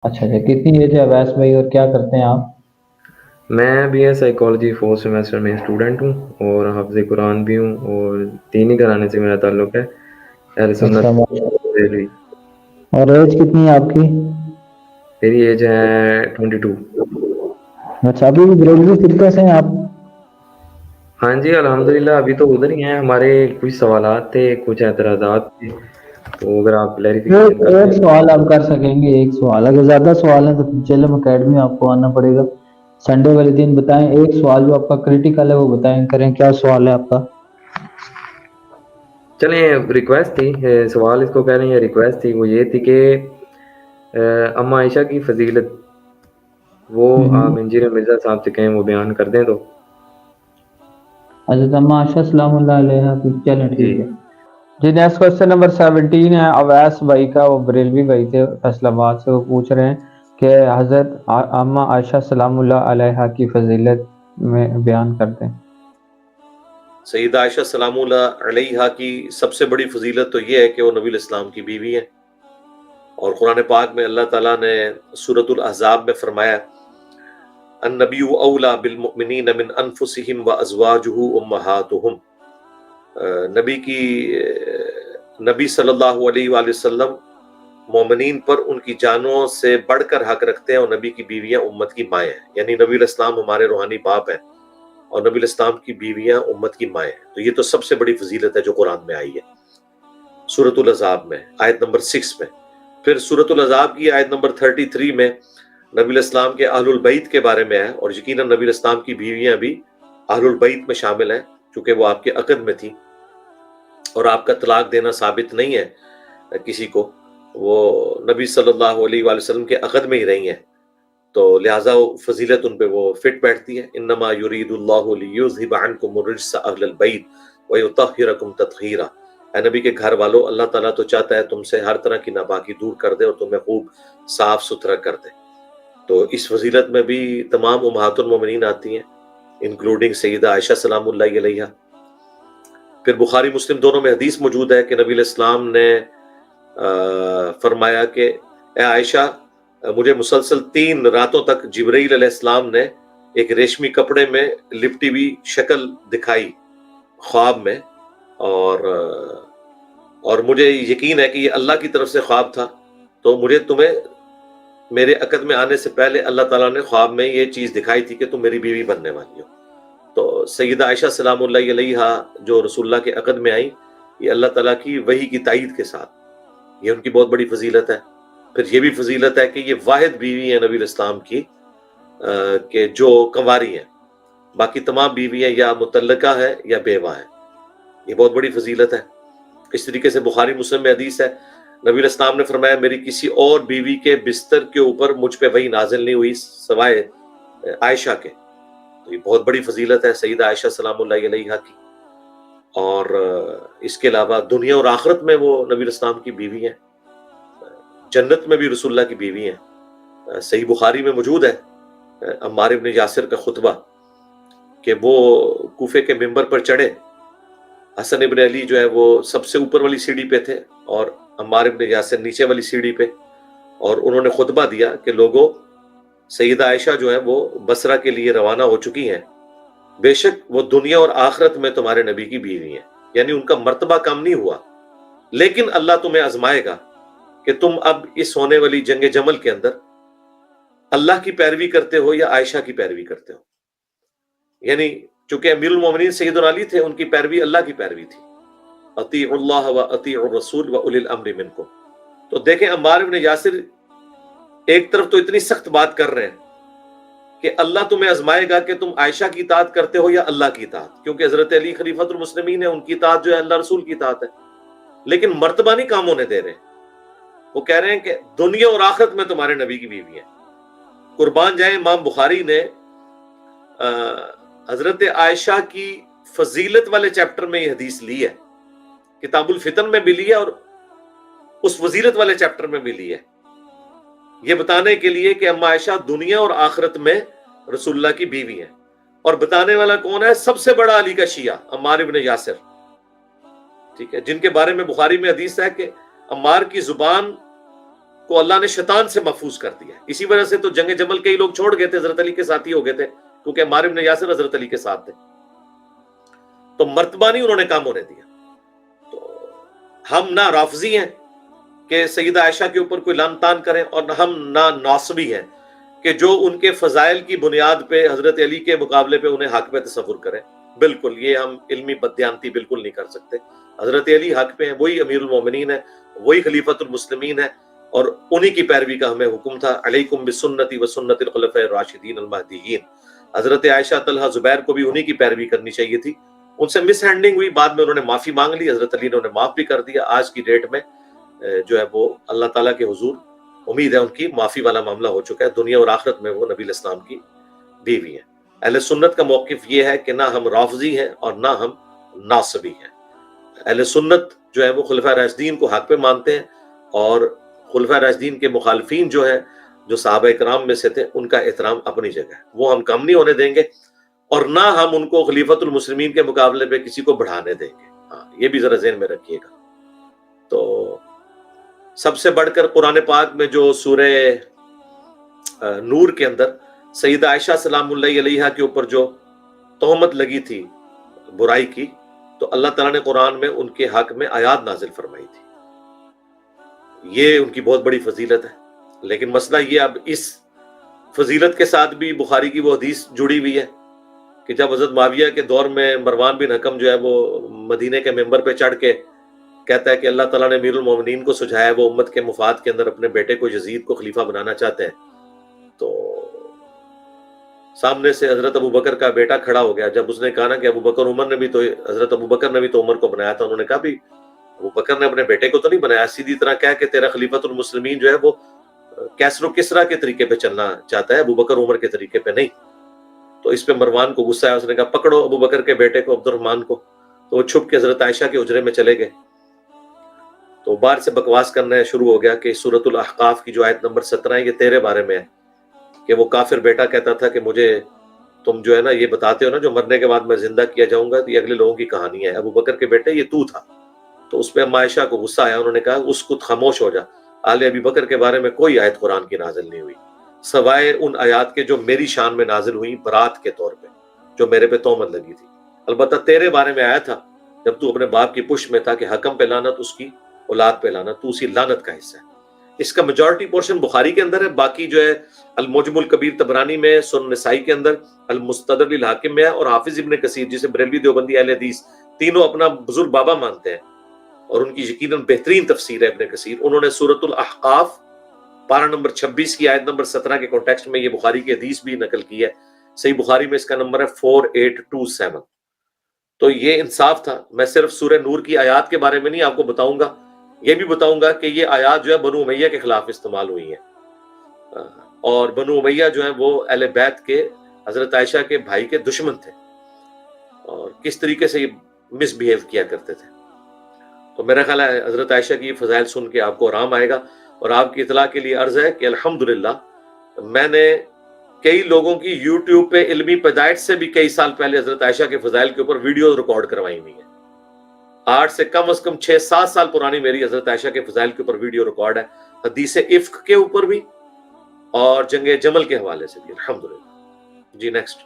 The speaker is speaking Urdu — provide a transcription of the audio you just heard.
اچھا اچھا، کتنی ایج ہے اویس بھائی اور کیا کرتے ہیں آپ؟ میں B A psychology fourth semester میں اسٹوڈنٹ ہوں اور حافظ قرآن بھی ہوں، اور دینی گھرانے سے میرا تعلق ہے، اہل سنت اچھا ماشاء اللہ۔ دہلوی۔ اور ایج کتنی ہے آپ کی؟ میری ایج ہے 22۔ اچھا، ابھی بھی بریلوی فرقے سے ہیں آپ؟ ہاں جی الحمدللہ، ابھی تو ادھر ہی ہیں، ہمارے کچھ سوالات تھے، کچھ اعتراضات تھے، تو اگر آپ ایک کلیریفیکیشن کر ایک دیں۔ سوال آپ کر سکیں گے، ایک سوال، اگر زیادہ سوال ہیں تو چلم اکیڈمی آپ کو آنا پڑے گا سنڈے والے دن۔ بتائیں ایک سوال جو آپ کا کریٹیکل ہے وہ بتائیں، کریں کیا سوال ہے آپ کا؟ چلیں، ریکویسٹ تھی، سوال اس کو کہہ رہے ہیں، ریکویسٹ تھی، وہ یہ تھی کہ اما عائشہ کی فضیلت وہ آپ انجینئر مرزا صاحب سے کہیں وہ بیان کر دیں تو۔ حضرت اما عائشہ السلام اللہ علیہ کی، چلیں جی ٹھیک ہے جی۔ نیکسٹ کوشچن نمبر 17 ہے اویس بھائی کا، وہ بریلوی بھائی تھے فیصل آباد سے، وہ پوچھ رہے ہیں کہ حضرت اما عائشہ سلام اللہ علیہ کی فضیلت میں بیان کرتے ہیں۔ سیدہ عائشہ سلام اللہ علیہا کی سب سے بڑی فضیلت تو یہ ہے کہ وہ نبی الاسلام کی بیوی ہیں، اور قرآن پاک میں اللہ تعالیٰ نے سورۃ الاحزاب میں فرمایا النبی اولا بالمؤمنین من انفسہم وازواجہ امہاتہم۔ نبی صلی اللہ علیہ وآلہ وسلم مومنین پر ان کی جانوں سے بڑھ کر حق رکھتے ہیں، اور نبی کی بیویاں امت کی مائیں ہیں، یعنی نبی الاسلام ہمارے روحانی باپ ہیں اور نبی الاسلام کی بیویاں امت کی مائیں ہیں۔ تو یہ تو سب سے بڑی فضیلت ہے جو قرآن میں آئی ہے، سورۃ الاحزاب میں آیت نمبر 6 میں۔ پھر سورۃ الاحزاب کی آیت نمبر 33 میں نبی الاسلام کے اہل البیت کے بارے میں ہے، اور یقیناً نبی الاسلام کی بیویاں بھی اہل البیت میں شامل ہیں، چونکہ وہ آپ کے عقد میں تھی، اور آپ کا طلاق دینا ثابت نہیں ہے کسی کو، وہ نبی صلی اللہ علیہ وآلہ وسلم کے عقد میں ہی رہی ہیں، تو لہٰذا فضیلت ان پہ وہ فٹ بیٹھتی ہے۔ انما یرید اللہ لیذھب عنکم الرجس اہل البیت ویطہرکم تطہیرا۔ اے نبی کے گھر والو، اللہ تعالیٰ تو چاہتا ہے تم سے ہر طرح کی ناپاکی دور کر دے اور تمہیں خوب صاف ستھرا کر دے۔ تو اس فضیلت میں بھی تمام امہات المومنین آتی ہیں، انکلوڈنگ سیدہ عائشہ سلام اللہ علیہا۔ پھر بخاری مسلم دونوں میں حدیث موجود ہے کہ نبی علیہ السلام نے فرمایا کہ اے عائشہ، مجھے مسلسل 3 راتوں تک جبرائیل علیہ السلام نے ایک ریشمی کپڑے میں لپٹی ہوئی شکل دکھائی خواب میں، اور مجھے یقین ہے کہ یہ اللہ کی طرف سے خواب تھا، تو مجھے تمہیں میرے عقد میں آنے سے پہلے اللہ تعالیٰ نے خواب میں یہ چیز دکھائی تھی کہ تم میری بیوی بننے والی ہو۔ تو سیدہ عائشہ سلام اللہ علیہا جو رسول اللہ کے عقد میں آئیں، یہ اللہ تعالیٰ کی وحی کی تائید کے ساتھ، یہ ان کی بہت بڑی فضیلت ہے۔ پھر یہ بھی فضیلت ہے کہ یہ واحد بیوی ہیں نبی الاسلام کی کہ جو کنواری ہیں، باقی تمام بیویاں یا مطلقہ ہے یا بیوہ ہے، یہ بہت بڑی فضیلت ہے۔ اس طریقے سے بخاری مسلم میں حدیث ہے، نبی الاسلام نے فرمایا میری کسی اور بیوی کے بستر کے اوپر مجھ پہ وحی نازل نہیں ہوئی سوائے عائشہ کے۔ تو یہ بہت بڑی فضیلت ہے سیدہ عائشہ سلام اللہ علیہا کی۔ اور اس کے علاوہ دنیا اور آخرت میں وہ نبی الاسلام کی بیوی ہیں، جنت میں بھی رسول اللہ کی بیوی ہیں۔ صحیح بخاری میں موجود ہے عمار ابن یاسر کا خطبہ کہ وہ کوفے کے ممبر پر چڑھے، حسن ابن علی جو ہے وہ سب سے اوپر والی سیڑھی پہ تھے اور عمار ابن یاسر نیچے والی سیڑھی پہ، اور انہوں نے خطبہ دیا کہ لوگوں، سیدہ عائشہ جو ہے وہ بصرہ کے لیے روانہ ہو چکی ہیں، بے شک وہ دنیا اور آخرت میں تمہارے نبی کی بیوی ہیں، یعنی ان کا مرتبہ کم نہیں ہوا، لیکن اللہ تمہیں آزمائے گا کہ تم اب اس ہونے والی جنگ جمل کے اندر اللہ کی پیروی کرتے ہو یا عائشہ کی پیروی کرتے ہو۔ یعنی چونکہ امیر المومنین سیدنا علی تھے، ان کی پیروی اللہ کی پیروی تھی، اطیعوا اللہ و اطیعوا الرسول و اولی الامر منکم۔ تو دیکھیں عمار بن یاسر ایک طرف تو اتنی سخت بات کر رہے ہیں کہ اللہ تمہیں آزمائے گا کہ تم عائشہ کی اطاعت کرتے ہو یا اللہ کی اطاعت، کیونکہ حضرت علی خلیفۃ المسلمین ہے، ان کی اطاعت جو ہے اللہ رسول کی اطاعت ہے، لیکن مرتبہ نہیں کام ہونے دے رہے، وہ کہہ رہے ہیں کہ دنیا اور آخرت میں تمہارے نبی کی بیوی ہے۔ قربان جائیں، امام بخاری نے حضرت عائشہ کی فضیلت والے چیپٹر میں یہ حدیث لی ہے، کتاب الفتن میں بھی لی ہے اور اس فضیلت والے چیپٹر میں بھی لی ہے، یہ بتانے کے لیے کہ اما عائشہ دنیا اور آخرت میں رسول اللہ کی بیوی ہیں۔ اور بتانے والا کون ہے؟ سب سے بڑا علی کا شیعہ عمار ابن یاسر، ٹھیک ہے، جن کے بارے میں بخاری میں حدیث ہے کہ عمار کی زبان کو اللہ نے شیطان سے محفوظ کر دیا. اسی وجہ سے تو جنگ جمل کئی لوگ چھوڑ گئے تھے, حضرت علی کے ساتھی ہو گئے تھے, کیونکہ عمار بن یاسر حضرت علی کے ساتھ تھے. تو مرتبہ نہیں انہوں نے کام ہونے دیا. تو ہم نہ رافضی ہیں کہ سیدہ عائشہ کے اوپر کوئی لعن طعن کریں, اور ہم نہ ناصبی ہیں کہ جو ان کے فضائل کی بنیاد پہ حضرت علی کے مقابلے پہ انہیں حق پہ تصور کریں. بالکل یہ ہم علمی بددیانتی بالکل نہیں کر سکتے. حضرت علی حق پہ ہیں, وہی امیر المومنین ہے, وہی خلیفۃ المسلمین ہے, اور انہی کی پیروی کا ہمیں حکم تھا. علیکم بسنتی و سنت الخلفاء الراشدین المہدیین. حضرت عائشہ, طلحہ, زبیر کو بھی انہی کی پیروی کرنی چاہیے تھی. ان سے مس ہینڈلنگ ہوئی, بعد میں انہوں نے معافی مانگ لی, حضرت علی نے انہیں معاف بھی کر دیا. آج کی ڈیٹ میں جو ہے وہ اللہ تعالیٰ کے حضور امید ہے ان کی معافی والا معاملہ ہو چکا ہے. دنیا اور آخرت میں وہ نبی الاسلام کی بیوی ہیں. اہل سنت کا موقف یہ ہے کہ نہ ہم رافضی ہیں اور نہ ہم ناصبی ہیں. اہل سنت جو ہے وہ خلفاء راشدین کو حق پہ مانتے ہیں, اور خلفاء راشدین کے مخالفین جو ہے, جو صحابہ کرام میں سے تھے, ان کا احترام اپنی جگہ ہے, وہ ہم کم نہیں ہونے دیں گے, اور نہ ہم ان کو خلیفۃ المسلمین کے مقابلے پہ کسی کو بڑھانے دیں گے. ہاں, یہ بھی ذرا ذہن میں رکھیے گا. تو سب سے بڑھ کر قرآن پاک میں جو سورہ نور کے اندر سیدہ عائشہ سلام اللہ علیہا کے اوپر جو تہمت لگی تھی برائی کی, تو اللہ تعالیٰ نے قرآن میں ان کے حق میں آیات نازل فرمائی تھی. یہ ان کی بہت بڑی فضیلت ہے. لیکن مسئلہ یہ, اب اس فضیلت کے ساتھ بھی بخاری کی وہ حدیث جڑی ہوئی ہے کہ جب حضرت معاویہ کے دور میں مروان بن حکم جو ہے وہ مدینے کے ممبر پہ چڑھ کے کہتا ہے کہ اللہ تعالیٰ نے امیر المومنین کو سجھایا ہے, وہ امت کے مفاد کے اندر اپنے بیٹے کو یزید کو خلیفہ بنانا چاہتے ہیں. تو سامنے سے حضرت ابو بکر کا بیٹا کھڑا ہو گیا. جب اس نے کہا نا کہ ابو بکر عمر نے بھی تو, حضرت ابو بکر نے بھی تو عمر کو بنایا تھا, انہوں نے کہا بھی ابو بکر نے اپنے بیٹے کو تو نہیں بنایا, سیدھی طرح کہہ کہ تیرا خلیفۃ المسلمین جو ہے وہ کیسر و کسرا کے طریقے پہ چلنا چاہتا ہے, ابو بکر عمر کے طریقے پہ نہیں. تو اس پہ مروان کو غصہ آیا, اس نے کہا پکڑو ابو بکر کے بیٹے کو, عبد الرحمن کو. تو وہ چھپ کے حضرت عائشہ کے حجرے میں چلے گئے. تو باہر سے بکواس کرنا شروع ہو گیا کہ سورۃ الاحقاف کی جو آیت نمبر 17 ہے یہ تیرے بارے میں ہے, کہ وہ کافر بیٹا کہتا تھا کہ مجھے تم جو ہے نا یہ بتاتے ہو نا جو مرنے کے بعد میں زندہ کیا جاؤں گا, تو یہ اگلے لوگوں کی کہانی ہے, ابو بکر کے بیٹے یہ تو تھا. تو اس پہ عائشہ کو غصہ آیا, انہوں نے کہا اس کو خاموش ہو جا, آل ابی بکر کے بارے میں کوئی آیت قرآن کی نازل نہیں ہوئی سوائے ان آیات کے جو میری شان میں نازل ہوئی برات کے طور پہ, جو میرے پہ تہمت لگی تھی. البتہ تیرے بارے میں آیا تھا جب تو اپنے باپ کی پشت میں تھا کہ حکم پہ لعنت, اس کی اولاد پہ لعنت, تو اسی لعنت کا حصہ ہے. اس کا میجورٹی پورشن بخاری کے اندر ہے, باقی جو ہے المعجم الکبیر طبرانی میں, سنن نسائی کے اندر, المستدرک للحاکم میں ہے, اور حافظ ابن کثیر جسے بریلوی دیوبندی اہل حدیث تینوں اپنا بزرگ بابا مانتے ہیں, اور ان کی یقیناً بہترین تفسیر ہے ابن کثیر. انہوں نے سورۃ الاحقاف پارہ نمبر 26 کی آیت نمبر 17 کے کانٹیکسٹ میں یہ بخاری کی حدیث بھی نقل کی ہے. صحیح بخاری میں اس کا نمبر ہے 4827. تو یہ انصاف تھا. میں صرف سورہ نور کی آیات کے بارے میں نہیں آپ کو بتاؤں گا, یہ بھی بتاؤں گا کہ یہ آیات جو ہے بنو امیہ کے خلاف استعمال ہوئی ہیں, اور بنو امیہ جو ہیں وہ اہل بیت کے, حضرت عائشہ کے بھائی کے دشمن تھے, اور کس طریقے سے یہ مس بیہیو کیا کرتے تھے. تو میرا خیال ہے حضرت عائشہ کی فضائل سن کے آپ کو آرام آئے گا. اور آپ کی اطلاع کے لیے عرض ہے کہ الحمدللہ میں نے کئی لوگوں کی یوٹیوب پہ علمی پیدائش سے بھی کئی سال پہلے حضرت عائشہ کے فضائل کے اوپر ویڈیوز ریکارڈ کروائی ہوئی ہیں. 8 سے کم از کم 6-7 سال پرانی میری حضرت عائشہ کے فضائل کے اوپر ویڈیو ریکارڈ ہے, حدیث افک کے اوپر بھی اور جنگ جمل کے حوالے سے بھی الحمدللہ. جی نیکسٹ.